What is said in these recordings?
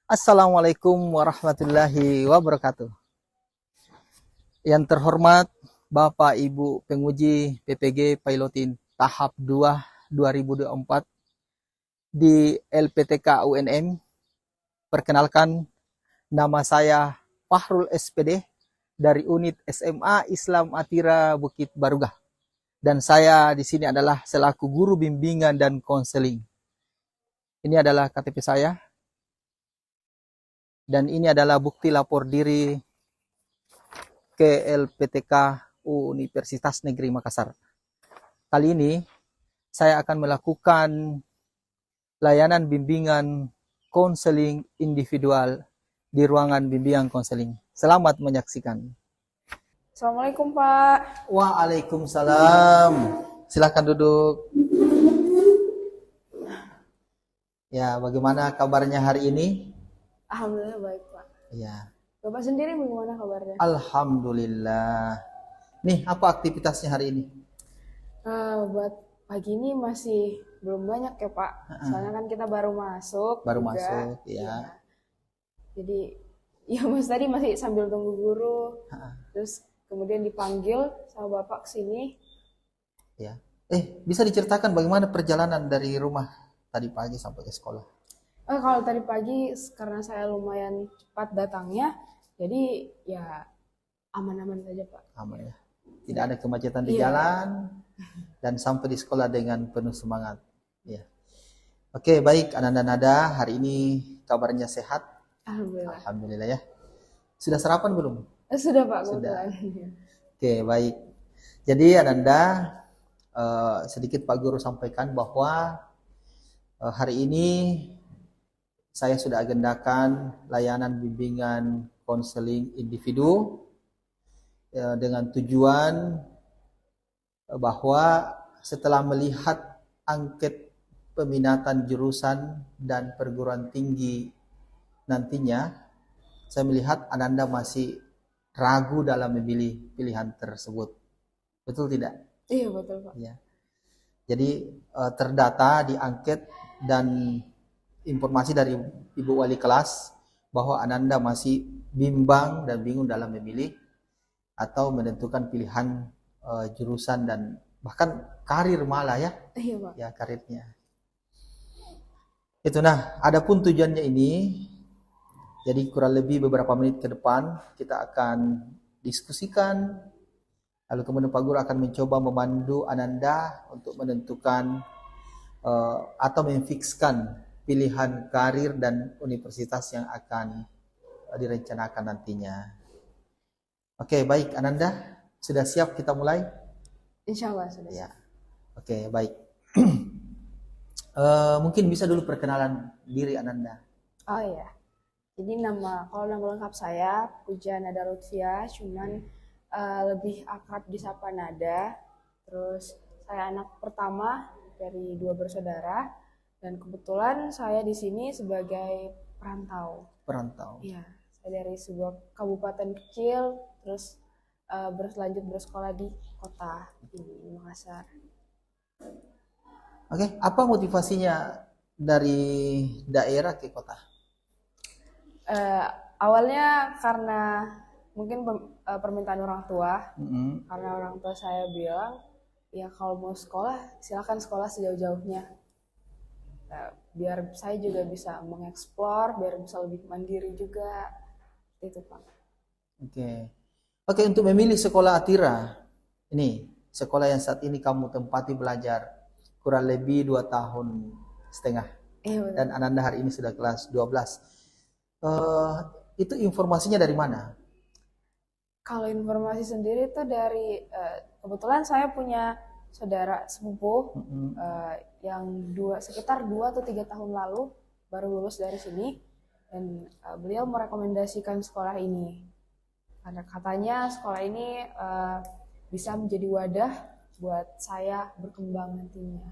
Assalamualaikum warahmatullahi wabarakatuh. Yang terhormat Bapak Ibu penguji PPG Pilotin tahap 2 2024 di LPTK UNM. Perkenalkan, nama saya Fahrul SPD dari unit SMA Islam Atira Bukit Barugah. Dan saya di sini adalah selaku guru bimbingan dan konseling. Ini adalah KTP saya. Dan ini adalah bukti lapor diri ke LPTK Universitas Negeri Makassar. Kali ini saya akan melakukan layanan bimbingan konseling individual di ruangan bimbingan konseling. Selamat menyaksikan. Assalamualaikum Pak. Waalaikumsalam. Silahkan duduk. Ya, bagaimana kabarnya hari ini? Alhamdulillah baik Pak. Ya. Bapak sendiri bagaimana kabarnya? Alhamdulillah. Nih, apa aktivitasnya hari ini? Buat pagi ini masih belum banyak ya Pak. Soalnya kan kita baru masuk. Baru juga. masuk, ya. Jadi ya Mas tadi masih sambil tunggu guru. Terus kemudian dipanggil sama Bapak ke sini. Ya. Bisa diceritakan bagaimana perjalanan dari rumah tadi pagi sampai ke sekolah? Kalau tadi pagi karena saya lumayan cepat datangnya, jadi ya aman-aman saja Pak. Aman ya. Tidak ada kemacetan di Iya. jalan dan sampai di sekolah dengan penuh semangat. Ya. Oke, baik Ananda Nada, hari ini kabarnya sehat? Alhamdulillah. Alhamdulillah ya. Sudah sarapan belum? Sudah Pak, Sudah. kebetulan. Oke, baik. Jadi Ananda, sedikit Pak Guru sampaikan bahwa hari ini saya sudah agendakan layanan bimbingan konseling individu dengan tujuan bahwa setelah melihat angket peminatan jurusan dan perguruan tinggi nantinya, saya melihat Ananda masih ragu dalam memilih pilihan tersebut. Betul tidak? Iya betul Pak. Ya. Jadi terdata di angket dan informasi dari Ibu Wali kelas bahwa Ananda masih bimbang dan bingung dalam memilih atau menentukan pilihan jurusan dan bahkan karir malah ya. Iya Pak. Ya, karirnya. Itu adapun tujuannya ini, jadi kurang lebih beberapa menit ke depan kita akan diskusikan, lalu kemudian Pak Guru akan mencoba memandu Ananda untuk menentukan atau memfikskan pilihan karir dan universitas yang akan direncanakan nantinya. Oke, baik Ananda, sudah siap kita mulai? Insya Allah sudah. Ya. Oke, baik. Mungkin bisa dulu perkenalan diri Ananda. Oh iya. Jadi kalau nama lengkap saya Puja Nada Lutfia, cuman lebih akrab disapa Nada. Terus saya anak pertama dari 2 bersaudara dan kebetulan saya di sini sebagai perantau. Perantau. Iya, saya dari sebuah kabupaten kecil terus berlanjut bersekolah di kota di Makassar. Oke, apa motivasinya dari daerah ke kota? Awalnya karena mungkin permintaan orang tua, karena orang tua saya bilang ya kalau mau sekolah silakan sekolah sejauh-jauhnya, biar saya juga bisa mengeksplor, biar bisa lebih mandiri juga, itu Pak. Oke, untuk memilih sekolah Atira, ini sekolah yang saat ini kamu tempati belajar kurang lebih 2 tahun setengah. Iya, Dan Ananda hari ini sudah kelas 12. Itu informasinya dari mana? Kalau informasi sendiri itu dari kebetulan saya punya saudara sepupu yang sekitar 2 atau 3 tahun lalu baru lulus dari sini dan beliau merekomendasikan sekolah ini karena katanya sekolah ini bisa menjadi wadah buat saya berkembang nantinya.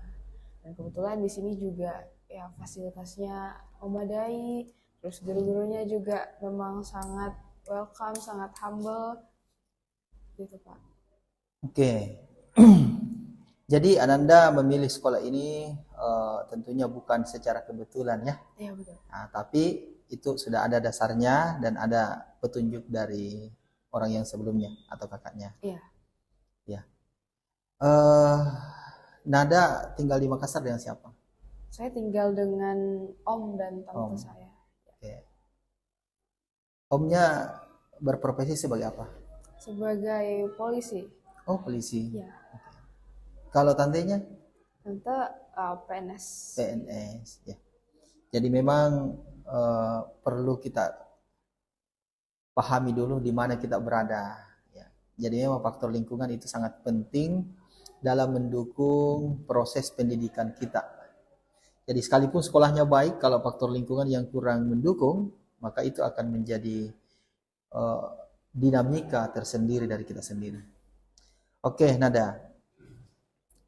Dan kebetulan di sini juga ya fasilitasnya memadai, terus guru-gurunya juga memang sangat welcome, sangat humble, gitu Pak. Oke. Jadi Ananda memilih sekolah ini tentunya bukan secara kebetulan ya. Iya betul. Nah, tapi itu sudah ada dasarnya dan ada petunjuk dari orang yang sebelumnya atau kakaknya. Iya. Ya. Nada tinggal di Makassar dengan siapa? Saya tinggal dengan om dan tante saya. Oke. Omnya berprofesi sebagai apa? Sebagai polisi. Oh, polisi. Iya. Kalau tantenya? Tante PNS. PNS. Ya. Jadi memang perlu kita pahami dulu di mana kita berada. Ya. Jadi memang faktor lingkungan itu sangat penting dalam mendukung proses pendidikan kita. Jadi sekalipun sekolahnya baik, kalau faktor lingkungan yang kurang mendukung, maka itu akan menjadi dinamika tersendiri dari kita sendiri. Oke, Nada.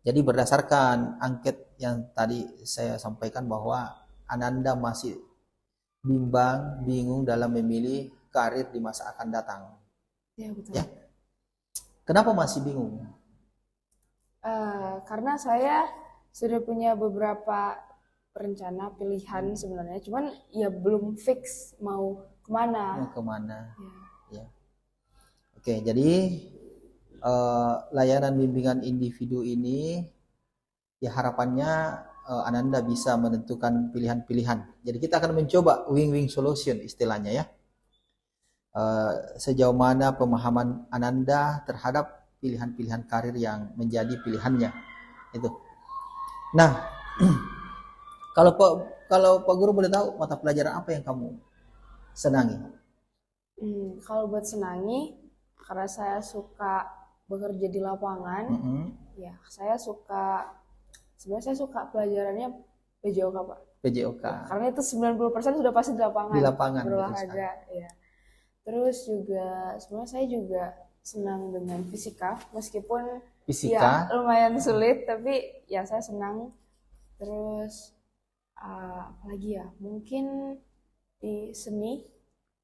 Jadi berdasarkan angket yang tadi saya sampaikan bahwa Ananda masih bingung dalam memilih karir di masa akan datang. Iya betul. Ya. Kenapa masih bingung? Karena saya sudah punya beberapa rencana pilihan sebenarnya, cuman ya belum fix mau kemana. Mau kemana? Ya. Ya. Oke, jadi layanan bimbingan individu ini ya harapannya Ananda bisa menentukan pilihan-pilihan. Jadi kita akan mencoba win-win solution istilahnya ya. Sejauh mana pemahaman Ananda terhadap pilihan-pilihan karir yang menjadi pilihannya itu. Nah, kalau Pak Guru boleh tahu mata pelajaran apa yang kamu senangi? Kalau buat senangi, karena saya suka bekerja di lapangan, ya saya suka, sebenarnya saya suka pelajarannya PJOK Pak. PJOK. Ya, karena itu 90% sudah pasti di lapangan. Di lapangan. Berolahraga, ya. Terus juga sebenarnya saya juga senang dengan fisika, meskipun fisika ya lumayan sulit, tapi ya saya senang. Terus apalagi ya, mungkin di seni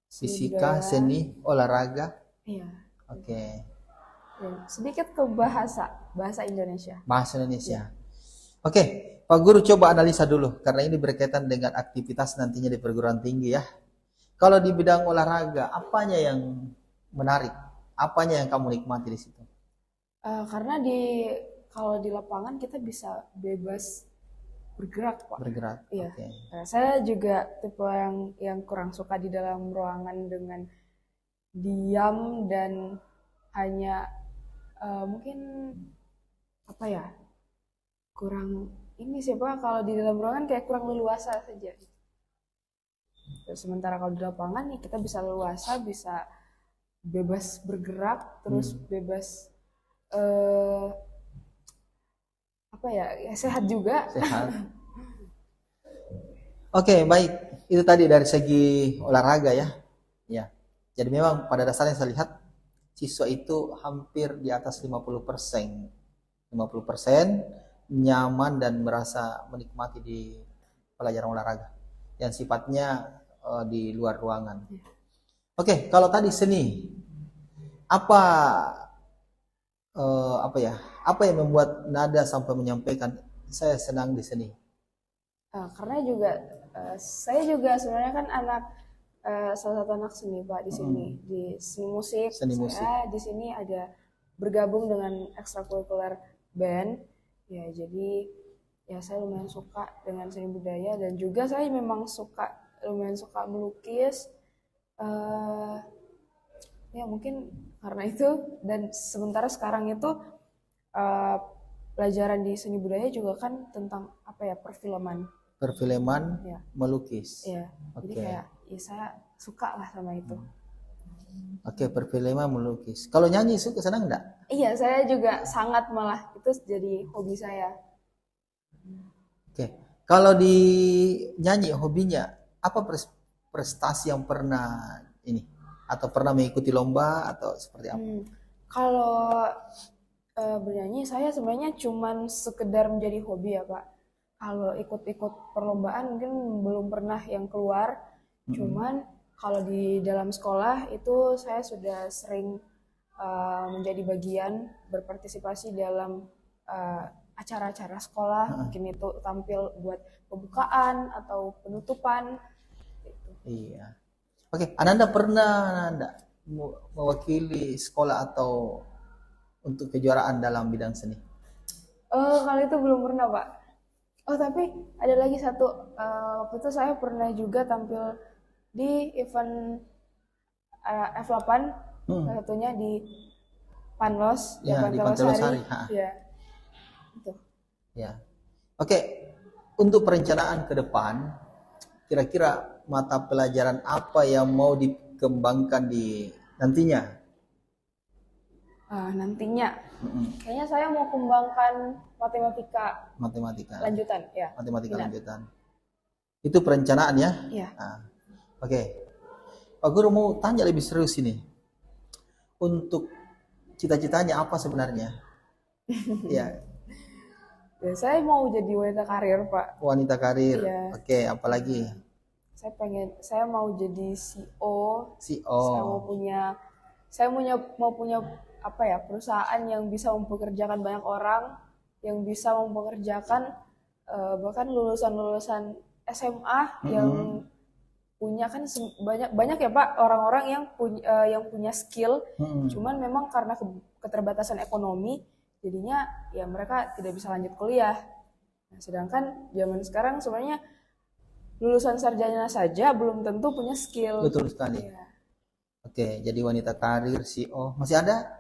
fisika, budaya. seni, olahraga. Iya. Oke. Ya, sedikit ke bahasa Indonesia. Bahasa Indonesia. Oke, Pak Guru coba analisa dulu karena ini berkaitan dengan aktivitas nantinya di perguruan tinggi ya. Kalau di bidang olahraga, apanya yang menarik? Apanya yang kamu nikmati di situ? Karena kalau di lapangan kita bisa bebas bergerak, Pak. Bergerak. Iya. Okay. Saya juga tipe yang kurang suka di dalam ruangan dengan diam dan hanya mungkin apa ya, kurang ini sih Pak, kalau di dalam ruangan kayak kurang leluasa saja. Terus sementara kalau di lapangan nih kita bisa leluasa, bisa bebas bergerak, terus bebas apa ya, sehat juga. Sehat. Oke, baik. Itu tadi dari segi olahraga ya. Ya. Jadi memang pada dasarnya saya lihat siswa itu hampir di atas 50%. 50% nyaman dan merasa menikmati di pelajaran olahraga yang sifatnya di luar ruangan. Oke, kalau tadi seni, apa yang membuat Nada sampai menyampaikan saya senang di seni? Karena juga saya juga sebenarnya kan salah satu anak seni Pak di sini, di seni musik. Saya di sini ada bergabung dengan ekstrakurikuler band. Ya, jadi ya saya lumayan suka dengan seni budaya dan juga saya memang lumayan suka melukis. Ya mungkin karena itu, dan sementara sekarang itu pelajaran di seni budaya juga kan tentang apa ya, perfilman ya. Melukis ya. Jadi kayak ya saya suka lah sama itu. Oke, perfilman melukis. Kalau nyanyi suka, senang enggak? Iya, saya juga sangat, malah itu jadi hobi saya. Oke, kalau di nyanyi hobinya apa, prestasi yang pernah ini atau pernah mengikuti lomba atau seperti apa? Kalau bernyanyi saya sebenarnya cuman sekedar menjadi hobi ya Pak. Kalau ikut-ikut perlombaan mungkin belum pernah yang keluar. Cuman kalau di dalam sekolah itu saya sudah sering menjadi bagian berpartisipasi dalam acara-acara sekolah, mungkin itu tampil buat pembukaan atau penutupan. Gitu. Iya. Oke, Ananda pernah mewakili sekolah atau untuk kejuaraan dalam bidang seni? Kalau itu belum pernah, Pak. Oh, tapi ada lagi satu. Waktu itu saya pernah juga tampil di event F8, salah satunya di Panlos, ya, di Pantelosari. Ya, itu. Ya. Oke, untuk perencanaan ke depan, kira-kira mata pelajaran apa yang mau dikembangkan di nantinya? Nantinya, kayaknya saya mau kembangkan matematika lanjutan, ya. Matematika lanjutan. Itu perencanaan ya? Iya. Oke. Pak Guru mau tanya lebih serius ini. Untuk cita-citanya apa sebenarnya? Ya. Ya, saya mau jadi wanita karir, Pak. Wanita karir. Iya. Oke, apalagi? Saya mau jadi CEO. CEO. Saya mau punya apa ya, perusahaan yang bisa mempekerjakan banyak orang, yang bisa mempekerjakan bahkan lulusan SMA yang punya kan banyak ya Pak orang-orang yang punya skill, cuman memang karena keterbatasan ekonomi jadinya ya mereka tidak bisa lanjut kuliah. Nah, sedangkan zaman sekarang sebenarnya lulusan sarjana saja belum tentu punya skill. Betul sekali. Ya. Oke, jadi wanita karir, CEO. Masih ada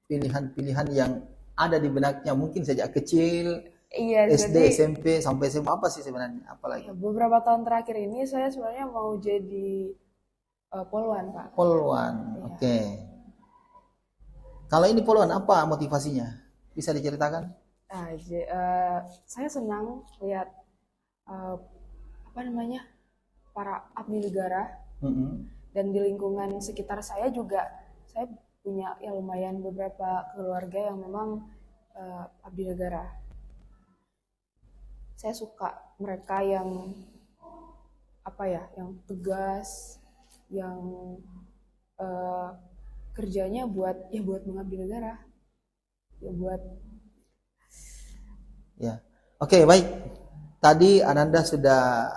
pilihan-pilihan yang ada di benaknya mungkin sejak kecil, iya, SD, jadi, SMP, sampai SMA apa sih sebenarnya? Apalagi? Beberapa tahun terakhir ini saya sebenarnya mau jadi poluan, Pak. Poluan, iya. Oke. Kalau ini poluan, apa motivasinya? Bisa diceritakan? Saya senang lihat para abdi negara, dan di lingkungan sekitar saya juga saya punya ya lumayan beberapa keluarga yang memang abdi negara. Saya suka mereka yang yang tegas, yang kerjanya buat mengabdi negara, ya. Oke, baik. Tadi Ananda sudah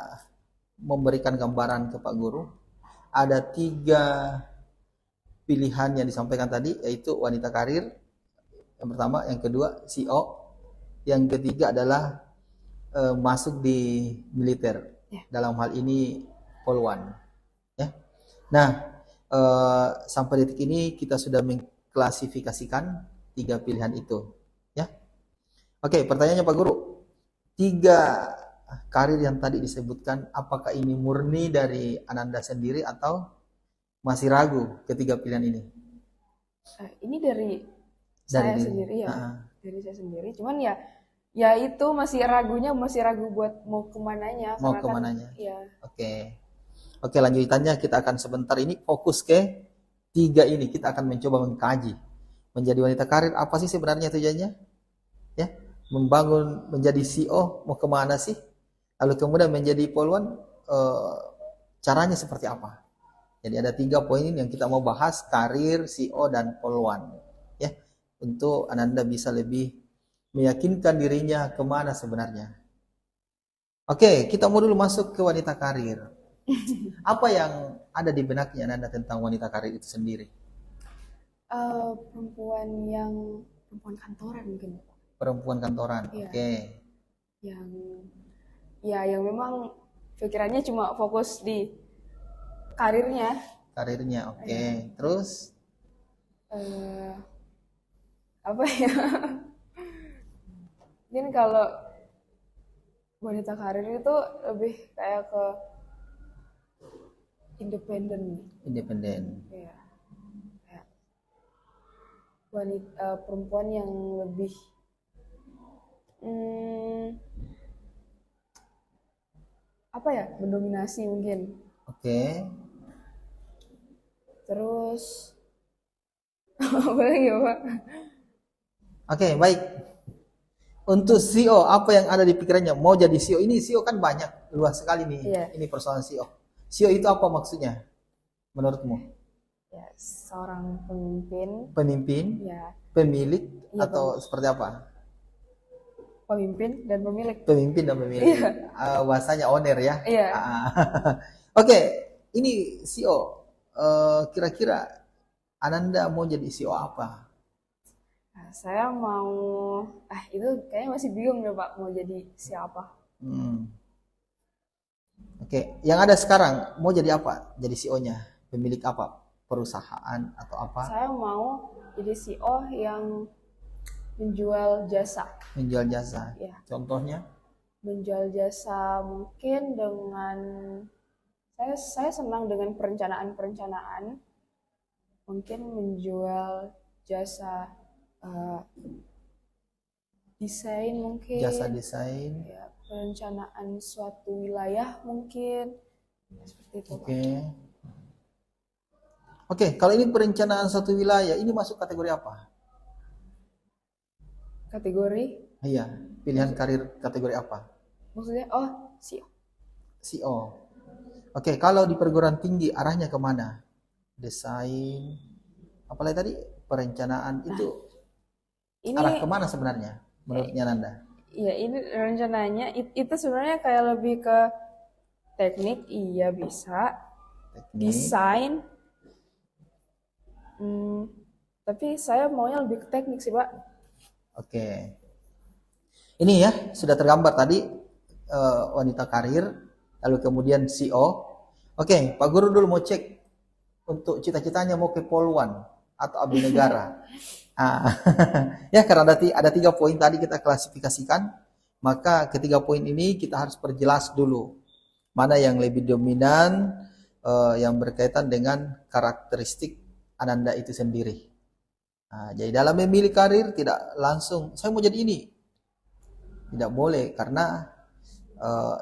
memberikan gambaran ke Pak Guru. Ada 3 pilihan yang disampaikan tadi, yaitu wanita karir yang pertama, yang kedua CEO, yang ketiga adalah masuk di militer, dalam hal ini poluan, ya. Nah, sampai detik ini kita sudah mengklasifikasikan 3 pilihan itu, ya. Oke, pertanyaannya Pak Guru, 3 karir yang tadi disebutkan, apakah ini murni dari Ananda sendiri atau masih ragu ketiga pilihan ini? Ini dari saya sendiri ya. Dari saya sendiri. Cuman ya itu masih ragu buat mau kemananya. Mau kemananya? Ya. Oke, lanjutannya kita akan sebentar ini fokus ke 3 ini. Kita akan mencoba mengkaji. Menjadi wanita karir, apa sih sebenarnya tujuannya? Ya, membangun menjadi CEO, mau kemana sih? Lalu kemudian menjadi poluan, caranya seperti apa? Jadi ada 3 poin yang kita mau bahas, karir, CEO, dan poluan. Ya, untuk Ananda bisa lebih meyakinkan dirinya kemana sebenarnya. Oke, kita mau dulu masuk ke wanita karir. Apa yang ada di benaknya Ananda tentang wanita karir itu sendiri? Perempuan kantoran mungkin. Perempuan kantoran, iya. Oke. Yang memang pikirannya cuma fokus di karirnya, oke. Terus apa ya? Mungkin kalau wanita karir itu lebih kayak ke independen. Iya. Kayak wanita perempuan yang lebih mendominasi mungkin. Oke. Terus apa lagi ya Pak? Oke, baik. Untuk CEO, apa yang ada di pikirannya? Mau jadi CEO? Ini CEO kan banyak, luas sekali nih. Iya. Ini persoalan CEO. CEO itu apa maksudnya menurutmu? Ya, seorang pemimpin. Pemimpin? Ya. Pemilik? Ya, atau seperti apa? pemimpin dan pemilik. Pemimpin dan pemilik. Bahasanya owner ya. Iya. Oke, ini CEO. Kira-kira Ananda mau jadi CEO apa? Nah, saya mau, itu kayaknya masih bingung ya Pak, mau jadi siapa. Oke, yang ada sekarang mau jadi apa? Jadi CEO-nya, pemilik apa? Perusahaan atau apa? Saya mau jadi CEO yang menjual jasa. Menjual jasa. Ya. Contohnya? Menjual jasa mungkin dengan saya senang dengan perencanaan. Mungkin menjual jasa desain mungkin. Jasa desain. Ya, perencanaan suatu wilayah mungkin. Seperti itu. Oke, kalau ini perencanaan suatu wilayah, ini masuk kategori apa? Kategori? Iya, pilihan karir kategori apa? Maksudnya, CEO. CEO. Oke, kalau di perguruan tinggi arahnya kemana? Desain, apalagi tadi perencanaan itu ini, arah kemana sebenarnya menurutnya Nanda? Iya, ini rencananya itu sebenarnya kayak lebih ke teknik, iya bisa. Teknik. Desain, tapi saya maunya lebih ke teknik sih Pak. Oke. Ini ya sudah tergambar tadi wanita karir, lalu kemudian CEO. Oke, Pak Guru dulu mau cek untuk cita-citanya mau ke Polwan atau abdi negara. Ya karena ada 3 poin tadi kita klasifikasikan, maka ketiga poin ini kita harus perjelas dulu mana yang lebih dominan yang berkaitan dengan karakteristik Ananda itu sendiri. Jadi dalam memilih karir tidak langsung saya mau jadi ini, tidak boleh, karena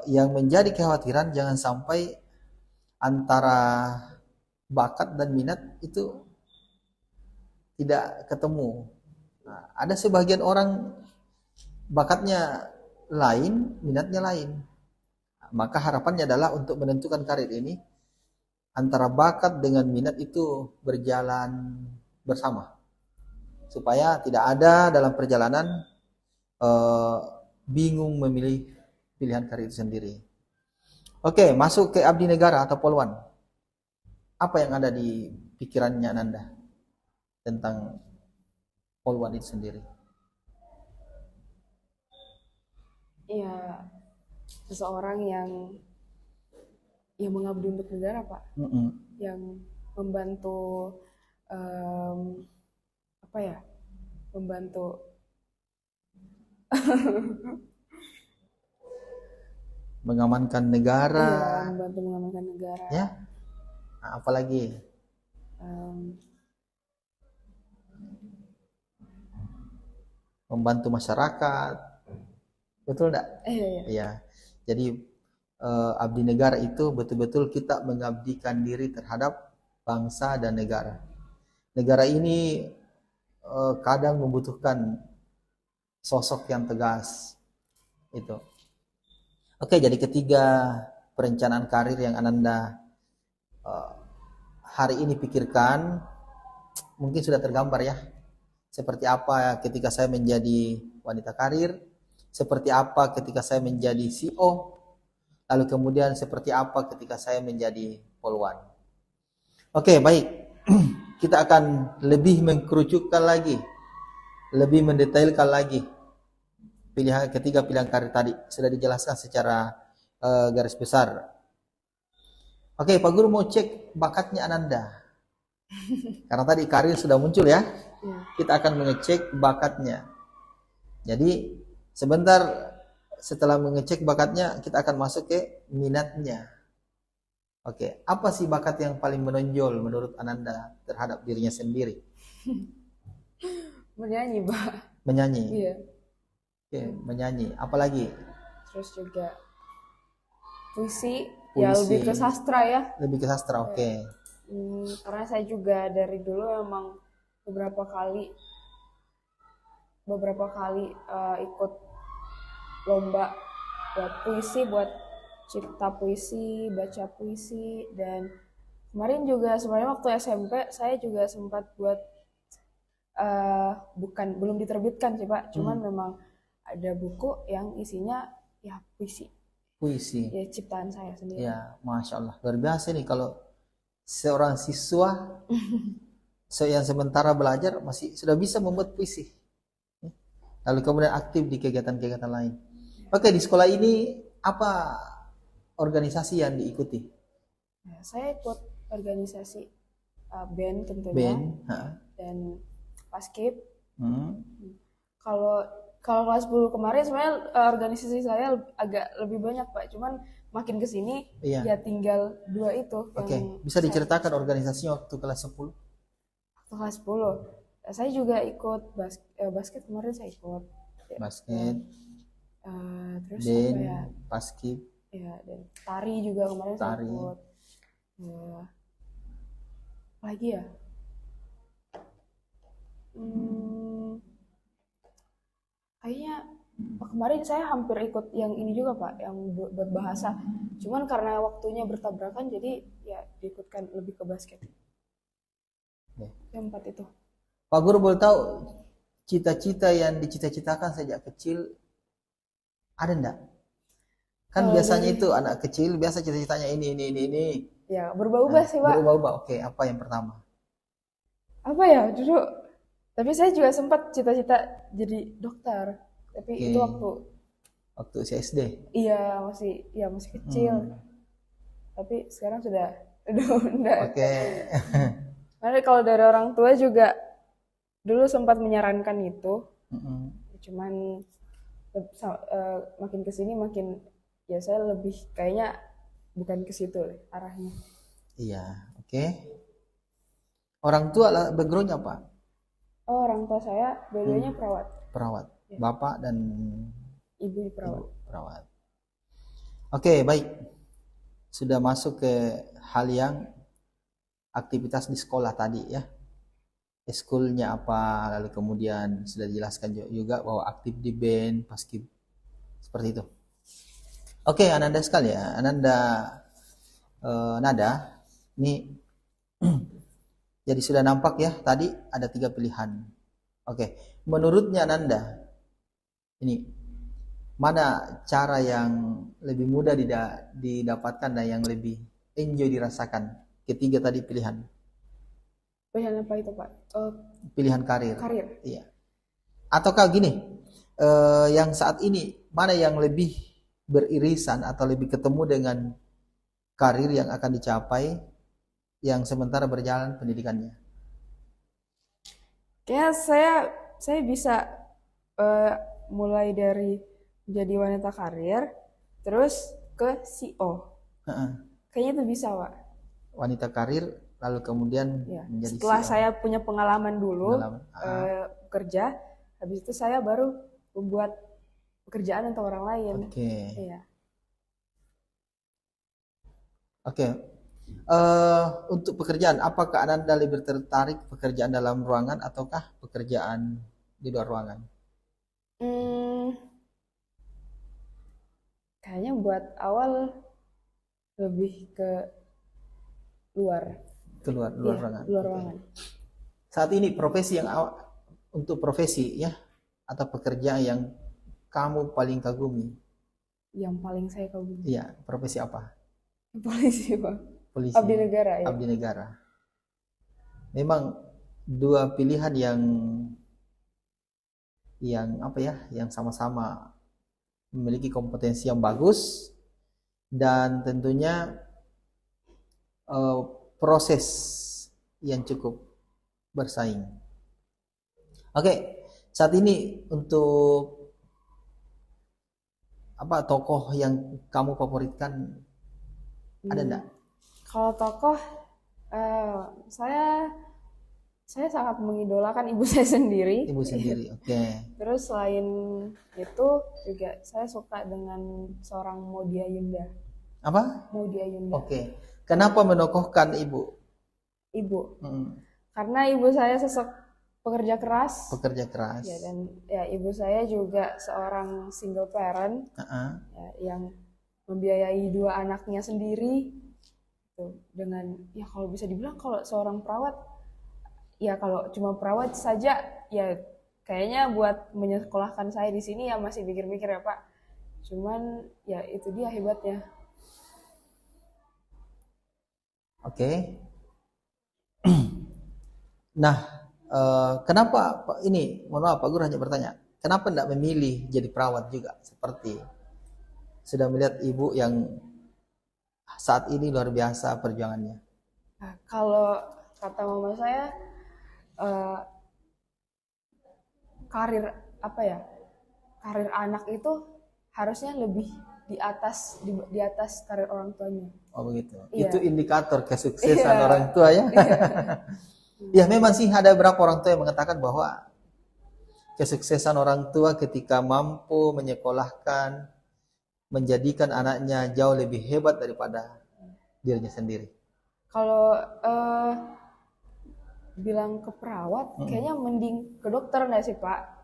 yang menjadi kekhawatiran jangan sampai antara bakat dan minat itu tidak ketemu. Ada sebagian orang bakatnya lain, minatnya lain. Maka harapannya adalah untuk menentukan karir ini antara bakat dengan minat itu berjalan bersama, supaya tidak ada dalam perjalanan bingung memilih pilihan karir itu sendiri. Oke, masuk ke abdi negara atau polwan. Apa yang ada di pikirannya Nanda tentang polwan itu sendiri? Ya, seseorang yang mengabdi untuk negara Pak, yang membantu membantu mengamankan negara. Iya, membantu mengamankan negara. Ya, apalagi membantu masyarakat, betul enggak? Iya. Jadi abdi negara itu betul-betul kita mengabdikan diri terhadap bangsa dan negara. Negara ini kadang membutuhkan sosok yang tegas. Itu. Oke, jadi ketiga perencanaan karir yang Ananda hari ini pikirkan mungkin sudah tergambar ya. Seperti apa ketika saya menjadi wanita karir, seperti apa ketika saya menjadi CEO, lalu kemudian seperti apa ketika saya menjadi polwan. Oke, baik. Kita akan lebih mengkerucutkan lagi, lebih mendetailkan lagi ketiga pilihan karir tadi. Sudah dijelaskan secara garis besar. Oke, Pak Guru mau cek bakatnya Ananda. Karena tadi karir sudah muncul ya. Kita akan mengecek bakatnya. Jadi sebentar setelah mengecek bakatnya, kita akan masuk ke minatnya. Oke, apa sih bakat yang paling menonjol menurut Ananda terhadap dirinya sendiri? Menyanyi, Pak. Menyanyi? Iya. Oke, menyanyi. Apalagi? Terus juga puisi. Ya lebih ke sastra ya. Lebih ke sastra, oke. Karena saya juga dari dulu emang beberapa kali ikut lomba buat puisi, buat cipta puisi, baca puisi, dan kemarin juga sebenarnya waktu SMP saya juga sempat buat belum diterbitkan sih Pak, cuman memang ada buku yang isinya ya puisi, Puisi. ya ciptaan saya sendiri. Ya, Masya Allah. Luar biasa nih kalau seorang siswa yang sementara belajar masih sudah bisa membuat puisi. Lalu kemudian aktif di kegiatan-kegiatan lain. Oke, di sekolah ini apa organisasi yang diikuti? Nah, saya ikut organisasi band tentunya, Band. dan paskib. Hmm. Kalau kelas 10 kemarin sebenarnya organisasi saya agak lebih banyak Pak, cuman makin kesini Iya. ya tinggal 2 itu. Oke, bisa diceritakan organisasinya waktu kelas 10? Waktu kelas 10 saya juga ikut basket kemarin saya ikut. Basket, Terus band, apa ya? paskib, Ya, dan tari juga kemarin saya Tari. ikut. Apa lagi ya? Kayaknya kemarin saya hampir ikut yang ini juga Pak, yang buat bahasa. Cuman karena waktunya bertabrakan jadi ya diikutkan lebih ke basket. Oke. Yang 4 itu. Pak Guru boleh tahu cita-cita yang dicita-citakan sejak kecil ada enggak? Kan Kalau biasanya dari- itu anak kecil biasa cita-citanya ini. Ya, berubah-ubah sih Pak. Berubah-ubah. Oke, apa yang pertama? Apa ya dulu? Tapi saya juga sempat cita-cita jadi dokter. Tapi Oke. itu Waktu si SD. masih kecil. Tapi sekarang sudah udah. Oke. Karena kalau dari orang tua juga dulu sempat menyarankan itu. Cuman makin kesini makin ya saya lebih kayaknya bukan ke situ arahnya. Iya, oke. Orang tua lah backgroundnya apa? Oh, orang tua saya dua-duanya perawat. Perawat. Ya. Bapak dan Ibu perawat. ibu perawat. Oke, baik. Sudah masuk ke hal yang aktivitas di sekolah tadi ya. Eskulnya apa, lalu kemudian sudah dijelaskan juga bahwa aktif di band, paskib, seperti itu. Oke, Ananda sekali ya, Nada, ini jadi sudah nampak ya, tadi ada 3 pilihan. Oke, menurutnya Ananda, ini mana cara yang lebih mudah didapatkan dan yang lebih enjoy dirasakan? Ketiga tadi pilihan. Pilihan apa itu Pak? Pilihan karir. Karir. Iya. Ataukah gini, yang saat ini mana yang lebih beririsan atau lebih ketemu dengan karir yang akan dicapai yang sementara berjalan pendidikannya? Kayaknya saya bisa mulai dari menjadi wanita karir terus ke CEO. Kayaknya itu bisa Pak. Wanita karir lalu kemudian Ya. menjadi Setelah CEO. saya punya pengalaman dulu kerja, habis itu saya baru membuat pekerjaan untuk orang lain. Oke. Iya. Oke. Untuk pekerjaan, apakah Ananda lebih tertarik pekerjaan dalam ruangan ataukah pekerjaan di luar ruangan? Kayaknya buat awal lebih ke luar. Luar Iya, ruangan. luar Oke. ruangan. Saat ini profesi yang untuk profesi ya atau pekerjaan yang kamu paling kagumi? Yang paling saya kagumi. Iya, profesi apa? Polisi Pak. Polisi. Abdi negara ya. Abdi negara. Memang 2 pilihan yang apa ya? Yang sama-sama memiliki kompetensi yang bagus dan tentunya proses yang cukup bersaing. Oke, saat ini untuk apa tokoh yang kamu favoritkan ada enggak? Kalau tokoh saya sangat mengidolakan ibu saya sendiri. Ibu sendiri, oke. Terus selain itu juga saya suka dengan seorang Maudy Ayunda. Apa? Maudy Ayunda. Oke. Kenapa menokohkan ibu? Ibu. Karena ibu saya sosok pekerja keras. Pekerja keras. Ya, dan ya ibu saya juga seorang single parent ya, yang membiayai 2 anaknya sendiri. Tuh, dengan ya kalau bisa dibilang kalau seorang perawat ya kalau cuma perawat saja ya kayaknya buat menyekolahkan saya di sini ya masih mikir-mikir ya Pak. Cuman ya itu dia hebatnya. Oke. Nah, kenapa Pak ini, mohon maaf Pak Guru hanya bertanya, kenapa tidak memilih jadi perawat juga seperti sudah melihat ibu yang saat ini luar biasa perjuangannya? Nah, kalau kata mama saya karir apa ya? Karir anak itu harusnya lebih di atas karir orang tuanya. Oh begitu. Iya. Itu indikator kesuksesan Iya. orang tua ya. Iya. Ya memang sih ada beberapa orang tua yang mengatakan bahwa kesuksesan orang tua ketika mampu menyekolahkan, menjadikan anaknya jauh lebih hebat daripada dirinya sendiri. Kalau bilang ke perawat, kayaknya mending ke dokter nggak sih Pak?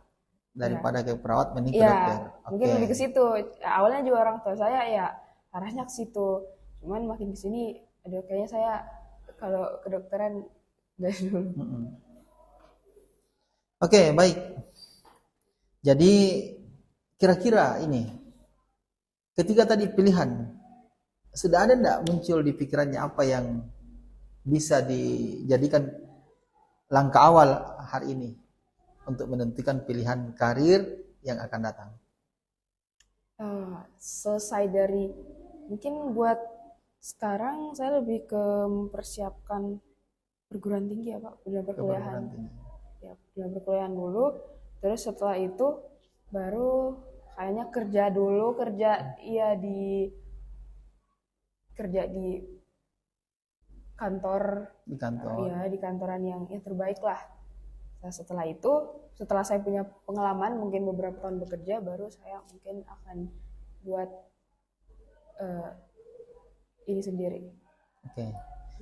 Daripada ke perawat mending ke Iya, dokter. mungkin lebih ke situ. Awalnya juga orang tua saya ya arahnya ke situ. Cuman makin ke sini, aduh kayaknya saya kalau kedokteran dari dulu. Oke, baik. Jadi kira-kira ini, ketika tadi pilihan, sudah ada enggak muncul di pikirannya apa yang bisa dijadikan langkah awal hari ini untuk menentukan pilihan karir yang akan datang? Selesai dari, mungkin buat sekarang saya lebih ke mempersiapkan perguruan tinggi ya Pak, udah perkuliahan. Ya, udah perkuliahan dulu, terus setelah itu baru kayaknya kerja di kantor, ya di kantoran yang terbaik lah. Nah, setelah saya punya pengalaman mungkin beberapa tahun bekerja, baru saya mungkin akan buat ini sendiri. Oke.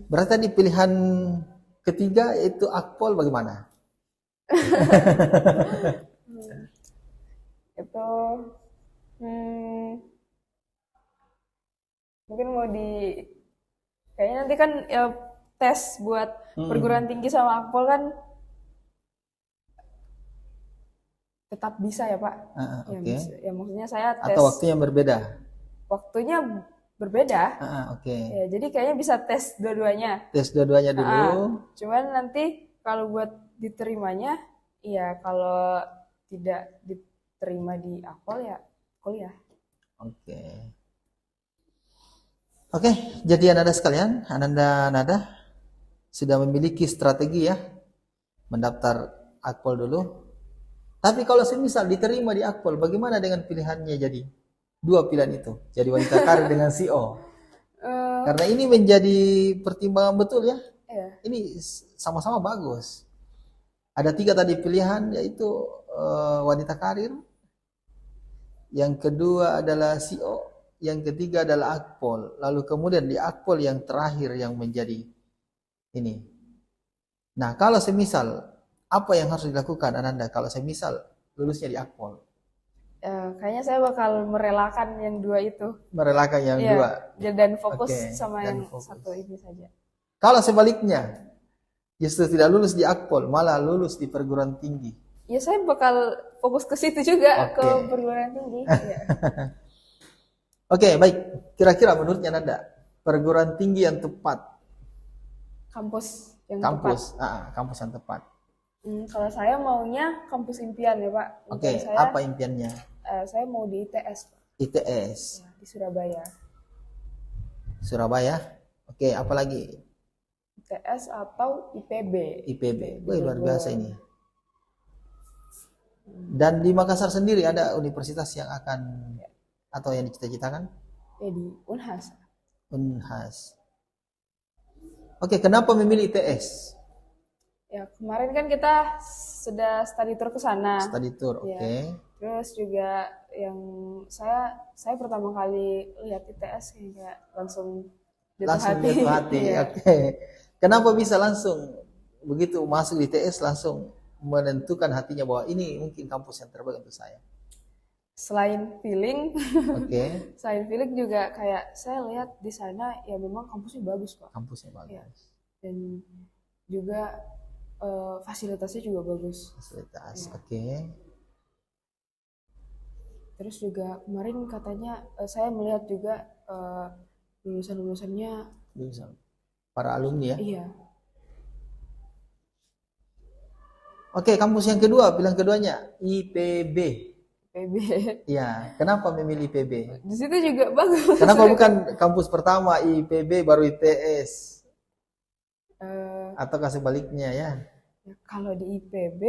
Berarti tadi pilihan ketiga itu Akpol bagaimana? Itu mungkin mau kayaknya nanti kan ya, tes buat perguruan tinggi sama Akpol kan tetap bisa ya Pak. Ya maksudnya saya tes. Atau waktunya berbeda? Waktunya berbeda. Ya, jadi kayaknya bisa tes dua-duanya. Tes dua-duanya dulu. Cuman nanti kalau buat diterimanya, ya kalau tidak diterima di Akpol ya kuliah. Oke, jadi Ananda sekalian, Ananda Nada sudah memiliki strategi ya, mendaftar Akpol dulu. Tapi kalau semisal diterima di Akpol, bagaimana dengan pilihannya jadi dua pilihan itu? Jadi wanita karir dengan CO. Karena ini menjadi pertimbangan betul ya. Ini sama-sama bagus. Ada 3 tadi pilihan, yaitu wanita karir. Yang kedua adalah CO. Yang ketiga adalah Akpol. Lalu kemudian di Akpol yang terakhir yang menjadi ini. Nah, kalau semisal apa yang harus dilakukan Ananda kalau semisal lulusnya di Akpol? Kayaknya saya bakal merelakan yang 2 itu. Merelakan yang 2. Dan fokus sama yang satu ini saja. Kalau sebaliknya, justru tidak lulus di Akpol, malah lulus di perguruan tinggi. Ya saya bakal fokus ke situ juga, ke perguruan tinggi. Oke, baik. Kira-kira menurutnya Ananda, perguruan tinggi yang tepat? Kampus yang tepat. Kampus yang tepat. Kalau saya maunya kampus impian ya Pak. Apa impiannya? Saya mau di ITS. ITS? Ya, di Surabaya. Surabaya? Oke, apa lagi? ITS atau IPB. IPB, luar biasa ini. Dan di Makassar sendiri ada universitas yang akan atau yang dicita-citakan? Ya di Unhas. Unhas. Oke, kenapa memilih ITS? Ya kemarin kan kita sudah study tour ke sana. Study tour, oke. Terus juga yang saya pertama kali lihat ITS kayak langsung jatuh hati. Oke. Kenapa bisa langsung begitu masuk di ITS langsung menentukan hatinya bahwa ini mungkin kampus yang terbaik untuk saya? Selain feeling, selain feeling juga kayak saya lihat di sana ya memang kampusnya bagus Pak. Kampusnya bagus. Ya. Dan juga fasilitasnya juga bagus. Fasilitas, Ya. oke. Terus juga kemarin katanya saya melihat juga lulusan-lulusannya Para alumni ya. iya. Oke, kampus yang kedua, pilihan keduanya IPB. IPB. Ya, kenapa memilih IPB? Di situ juga bagus. Kenapa bukan kampus pertama IPB baru ITS? Ataukah sebaliknya ya? Kalau di IPB,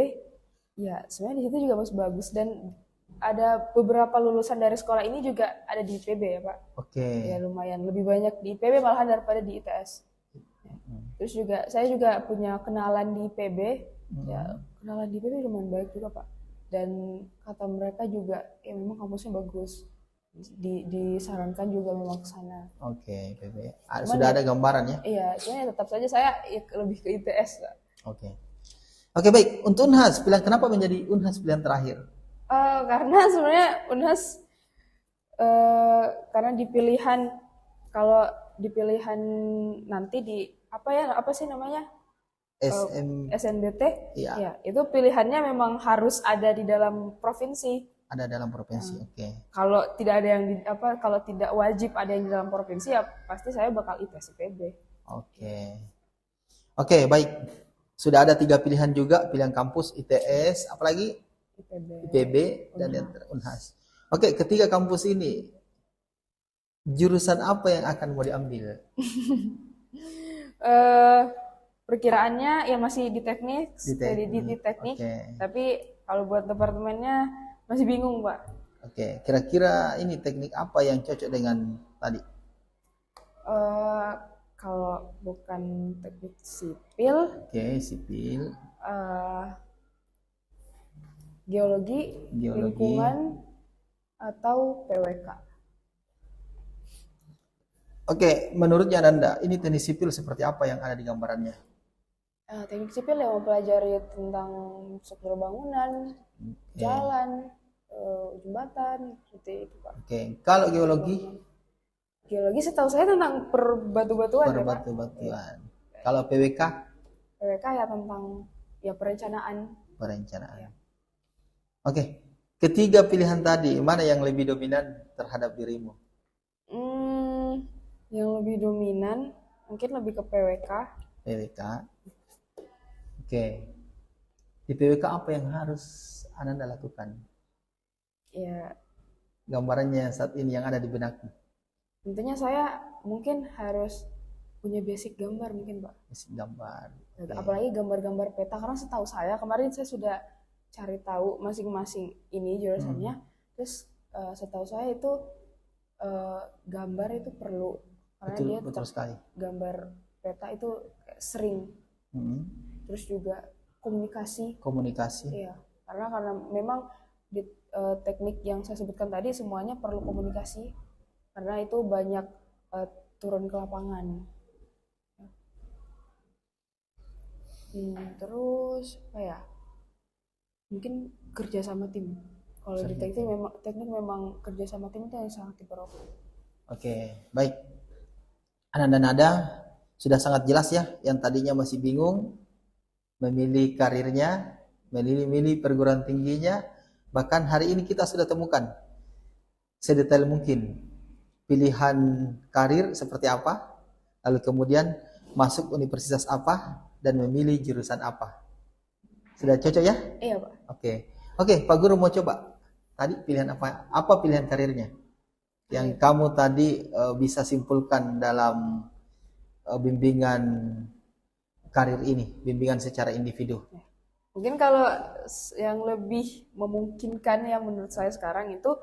ya sebenarnya di situ juga bagus-bagus dan ada beberapa lulusan dari sekolah ini juga ada di IPB ya Pak. Oke. Ya lumayan lebih banyak di IPB malahan daripada di ITS. Terus juga saya juga punya kenalan di IPB, ya kenalan di IPB lumayan baik juga Pak. Dan kata mereka juga ya memang kampusnya bagus. Disarankan juga memang ke sana. Oke, IPB. Sudah ada gambaran ya? Iya, cuma ya tetap saja saya lebih ke ITS Pak. Oke. Oke, baik. Untuk Unhas, pilihan kenapa menjadi Unhas pilihan terakhir? Karena sebenarnya Unhas karena kalau di pilihan nanti di apa sih namanya SNBT ya. Ya itu pilihannya memang harus ada di dalam provinsi. Ada dalam provinsi, oke. Kalau tidak ada yang kalau tidak wajib ada yang di dalam provinsi ya pasti saya bakal ITS IPB. Oke, baik. Sudah ada 3 pilihan juga, pilihan kampus ITS, apalagi IPB dan yang Unhas. Oke, ketiga kampus ini jurusan apa yang akan mau diambil? Perkiraannya ya masih di teknik, di teknik. Tapi kalau buat departemennya masih bingung, Pak. Oke, kira-kira ini teknik apa yang cocok dengan tadi? Kalau bukan teknik sipil. Oke, sipil. Geologi, lingkungan, atau PWK. Oke, menurutnya Nanda, ini teknik sipil seperti apa yang ada di gambarannya? Teknik sipil yang mempelajari tentang struktur bangunan, jalan, jembatan, seperti itu Pak. Oke, kalau geologi? Geologi setahu saya tentang perbatu-batuan ya Pak. Perbatu-batuan. Kalau PWK? PWK ya tentang ya perencanaan. Ya. Oke, ketiga pilihan tadi, mana yang lebih dominan terhadap dirimu? Yang lebih dominan mungkin lebih ke PWK. PWK. Oke. Di PWK apa yang harus Ananda lakukan? Ya. Gambarannya saat ini yang ada di benakmu. Tentunya saya mungkin harus punya basic gambar mungkin Pak. Basic gambar. Okay. Apalagi gambar-gambar peta karena setahu saya kemarin saya sudah cari tahu masing-masing ini jurusannya. Terus setahu saya itu gambar itu perlu karena dia betul sekali. Gambar peta itu sering. Terus juga komunikasi. Iya, karena memang di teknik yang saya sebutkan tadi semuanya perlu komunikasi karena itu banyak turun ke lapangan. Terus apa ya? Mungkin kerja sama tim. Kalau di teknik memang kerja sama tim itu yang sangat diperlukan. Oke, baik. Ananda Nada sudah sangat jelas ya, yang tadinya masih bingung memilih karirnya, memilih perguruan tingginya, bahkan hari ini kita sudah temukan sedetail mungkin pilihan karir seperti apa, lalu kemudian masuk universitas apa dan memilih jurusan apa. Sudah cocok ya? Iya Pak. Oke, Pak Guru mau coba. Tadi pilihan apa? Apa pilihan karirnya? Yang kamu tadi bisa simpulkan dalam bimbingan karir ini, bimbingan secara individu. Mungkin kalau yang lebih memungkinkan yang menurut saya sekarang itu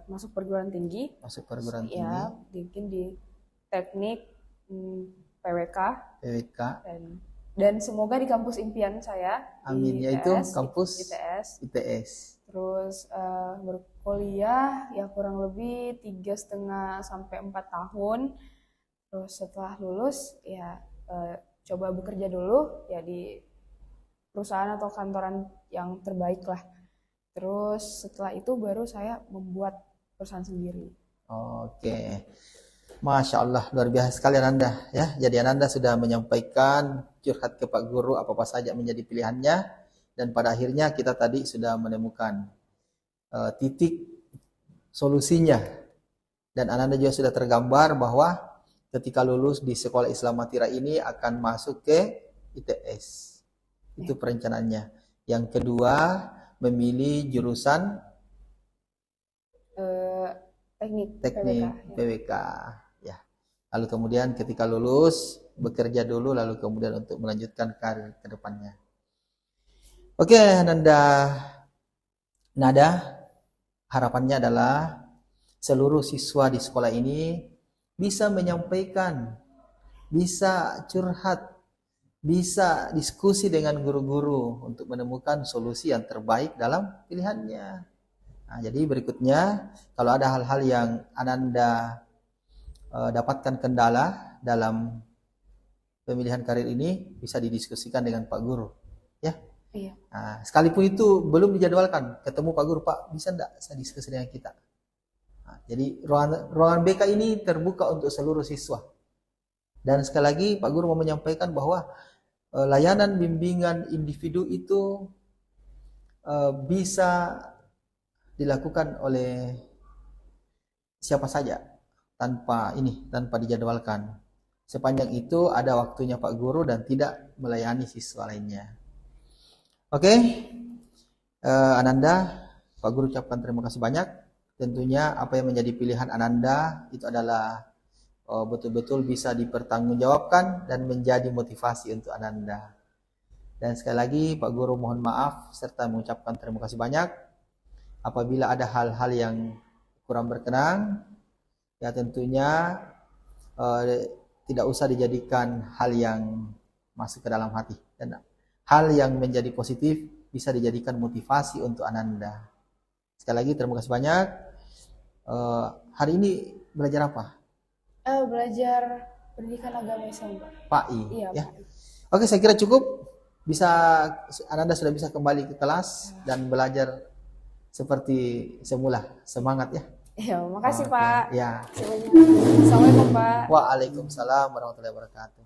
masuk perguruan tinggi. Masuk perguruan tinggi. Ya, mungkin di teknik, PWK. Dan semoga di kampus impian saya. Amin, yaitu kampus ITS. Terus berkuliah ya kurang lebih 3,5 sampai 4 tahun. Terus setelah lulus ya coba bekerja dulu ya di perusahaan atau kantoran yang terbaik lah. Terus setelah itu baru saya membuat perusahaan sendiri. Masya Allah, luar biasa sekali Ananda ya. Jadi Ananda sudah menyampaikan curhat ke Pak Guru apa-apa saja menjadi pilihannya, dan pada akhirnya kita tadi sudah menemukan titik solusinya. Dan Ananda juga sudah tergambar bahwa ketika lulus di sekolah Islam Atira ini akan masuk ke ITS. Itu perencanaannya. Yang kedua, memilih jurusan teknik PWK ya. Lalu kemudian ketika lulus bekerja dulu, lalu kemudian untuk melanjutkan karir ke depannya. Oke, Nada, harapannya adalah seluruh siswa di sekolah ini bisa menyampaikan, bisa curhat, bisa diskusi dengan guru-guru untuk menemukan solusi yang terbaik dalam pilihannya. Nah, jadi berikutnya, kalau ada hal-hal yang Ananda dapatkan kendala dalam pemilihan karir ini, bisa didiskusikan dengan Pak Guru, ya. Iya. Nah, sekalipun itu belum dijadwalkan, ketemu Pak Guru, Pak, bisa enggak saya diskusi dengan kita? Nah, jadi ruangan BK ini terbuka untuk seluruh siswa. Dan sekali lagi Pak Guru mau menyampaikan bahwa layanan bimbingan individu itu bisa dilakukan oleh siapa saja tanpa dijadwalkan. Sepanjang itu ada waktunya Pak Guru dan tidak melayani siswa lainnya. Oke, Ananda, Pak Guru ucapkan terima kasih banyak. Tentunya apa yang menjadi pilihan Ananda itu adalah betul-betul bisa dipertanggungjawabkan dan menjadi motivasi untuk Ananda. Dan sekali lagi Pak Guru mohon maaf serta mengucapkan terima kasih banyak. Apabila ada hal-hal yang kurang berkenan, ya tentunya tidak usah dijadikan hal yang masuk ke dalam hati. Dan hal yang menjadi positif bisa dijadikan motivasi untuk Ananda. Sekali lagi terima kasih banyak. Hari ini belajar apa? Belajar pendidikan agama Islam, Pak. PAI. Iya, Ya. Pak. Oke, saya kira cukup. Ananda sudah bisa kembali ke kelas dan belajar seperti semula. Semangat ya. Iya, makasih Oke. Pak. Ya. Assalamualaikum Pak. Waalaikumsalam warahmatullahi wabarakatuh.